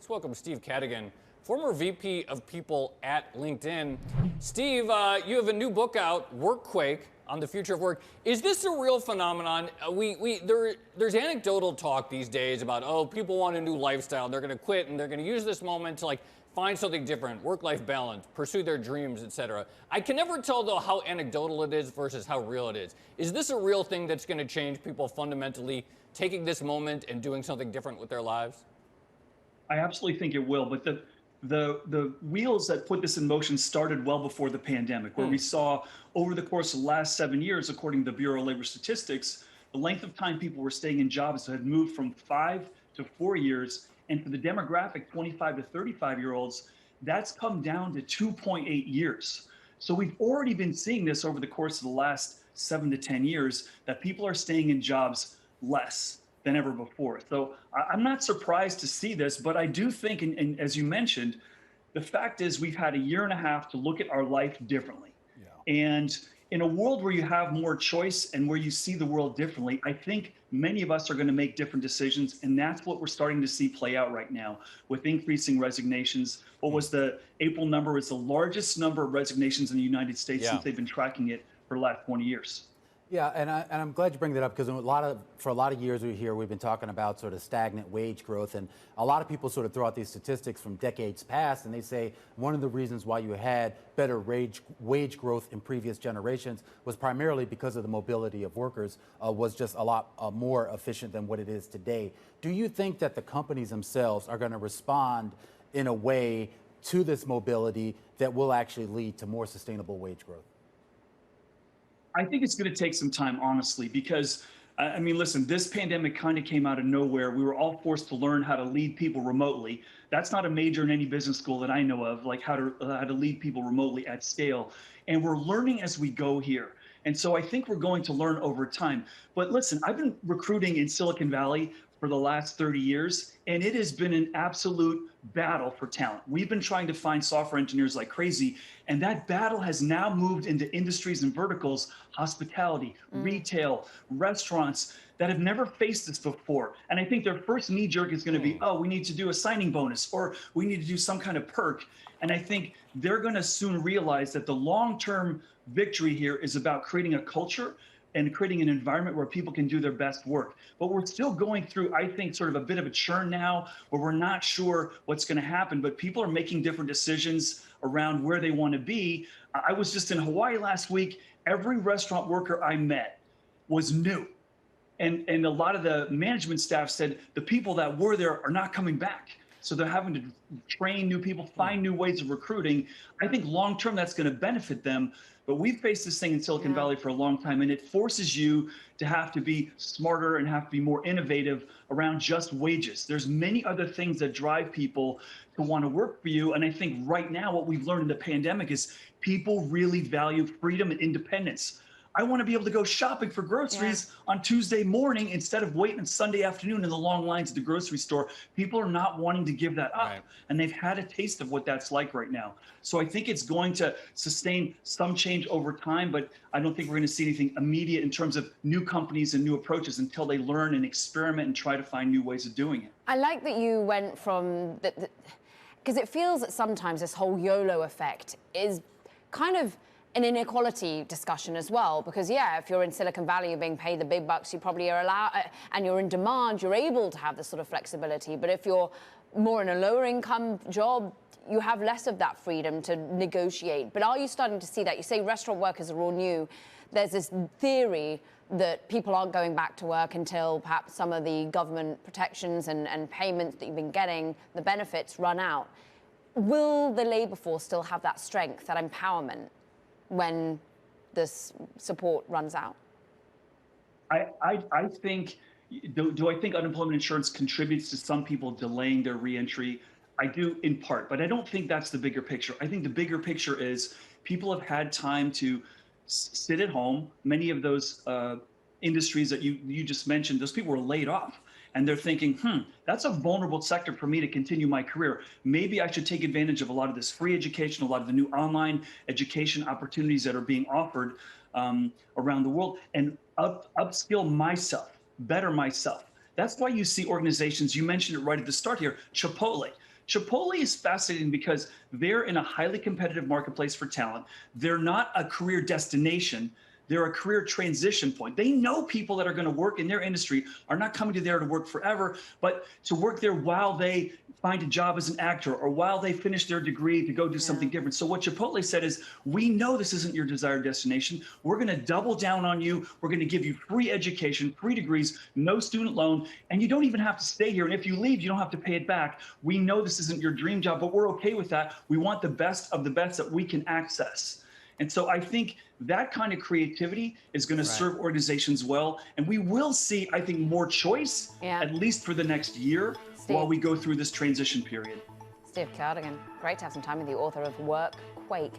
Let's welcome Steve Cadigan, former VP of People at LinkedIn. Steve, you have a new book out, Workquake, on the future of work. Is this a real phenomenon? There's anecdotal talk these days about, oh, people want a new lifestyle. They're going to quit and they're going to use this moment to find something different, work-life balance, pursue their dreams, etc. I can never tell, though, how anecdotal it is versus how real it is. Is this a real thing that's going to change people fundamentally taking this moment and doing something different with their lives? I absolutely think it will, but the wheels that put this in motion started well before the pandemic, where we saw over the course of the last 7 years, according to the Bureau of Labor Statistics, the length of time people were staying in jobs had moved from 5 to 4 years. And for the demographic 25 to 35-year-olds, that's come down to 2.8 years. So we've already been seeing this over the course of the last 7 to 10 years, that people are staying in jobs less than ever before. So I'm not surprised to see this, but I do think, and as you mentioned, the fact is we've had a year and a half to look at our life differently. Yeah. And in a world where you have more choice and where you see the world differently, I think many of us are going to make different decisions. And that's what we're starting to see play out right now with increasing resignations. What was the April number? Was the largest number of resignations in the United States since they've been tracking it for the last 20 years. Yeah, and I'm glad you bring that up, because for a lot of years we've been talking about sort of stagnant wage growth, and a lot of people sort of throw out these statistics from decades past, and they say one of the reasons why you had better wage growth in previous generations was primarily because of the mobility of workers was just a lot more efficient than what it is today. Do you think that the companies themselves are going to respond in a way to this mobility that will actually lead to more sustainable wage growth? I think it's going to take some time, honestly, because, I mean, listen, this pandemic kind of came out of nowhere. We were all forced to learn how to lead people remotely. That's not a major in any business school that I know of, like how to lead people remotely at scale. And we're learning as we go here. And so I think we're going to learn over time. But listen, I've been recruiting in Silicon Valley for the last 30 years, and it has been an absolute battle for talent. We've been trying to find software engineers like crazy, and that battle has now moved into industries and verticals, hospitality, retail, restaurants, that have never faced this before. And I think their first knee jerk is going to be, oh, we need to do a signing bonus, or we need to do some kind of perk. And I think they're going to soon realize that the long-term victory here is about creating a culture and creating an environment where people can do their best work. But we're still going through, I think, sort of a bit of a churn now, where we're not sure what's going to happen, but people are making different decisions around where they want to be. I was just in Hawaii last week. Every restaurant worker I met was new. And a lot of the management staff said the people that were there are not coming back. So they're having to train new people, find new ways of recruiting. I think long-term that's going to benefit them. But we've faced this thing in Silicon Valley for a long time, and it forces you to have to be smarter and have to be more innovative around just wages. There's many other things that drive people to want to work for you. And I think right now what we've learned in the pandemic is people really value freedom and independence. I want to be able to go shopping for groceries on Tuesday morning instead of waiting Sunday afternoon in the long lines at the grocery store. People are not wanting to give that up, and they've had a taste of what that's like right now. So I think it's going to sustain some change over time, but I don't think we're going to see anything immediate in terms of new companies and new approaches until they learn and experiment and try to find new ways of doing it. I like that you went from because it feels that sometimes this whole YOLO effect is kind of an inequality discussion as well, because if you're in Silicon Valley, you're being paid the big bucks, you probably are allowed, and you're in demand, you're able to have this sort of flexibility. But if you're more in a lower income job, you have less of that freedom to negotiate. But are you starting to see that? You say restaurant workers are all new. There's this theory that people aren't going back to work until perhaps some of the government protections and payments that you've been getting, the benefits, run out. Will the labor force still have that strength, that empowerment, when this support runs out? I think, do I think unemployment insurance contributes to some people delaying their reentry? I do in part, but I don't think that's the bigger picture. I think the bigger picture is people have had time to sit at home. Many of those industries that you just mentioned, those people were laid off. And they're thinking, that's a vulnerable sector for me to continue my career. Maybe I should take advantage of a lot of this free education, a lot of the new online education opportunities that are being offered around the world, and upskill myself, better myself. That's why you see organizations, you mentioned it right at the start here, Chipotle. Chipotle is fascinating because they're in a highly competitive marketplace for talent. They're not a career destination. They're a career transition point. They know people that are going to work in their industry are not coming to there to work forever, but to work there while they find a job as an actor or while they finish their degree to go do something different. So what Chipotle said is, we know this isn't your desired destination. We're going to double down on you. We're going to give you free education, free degrees, no student loan, and you don't even have to stay here. And if you leave, you don't have to pay it back. We know this isn't your dream job, but we're okay with that. We want the best of the best that we can access. And so I think that kind of creativity is going to serve organizations well. And we will see, I think, more choice, at least for the next year, while we go through this transition period. Steve Cadigan, great to have some time with you, author of Work Quake.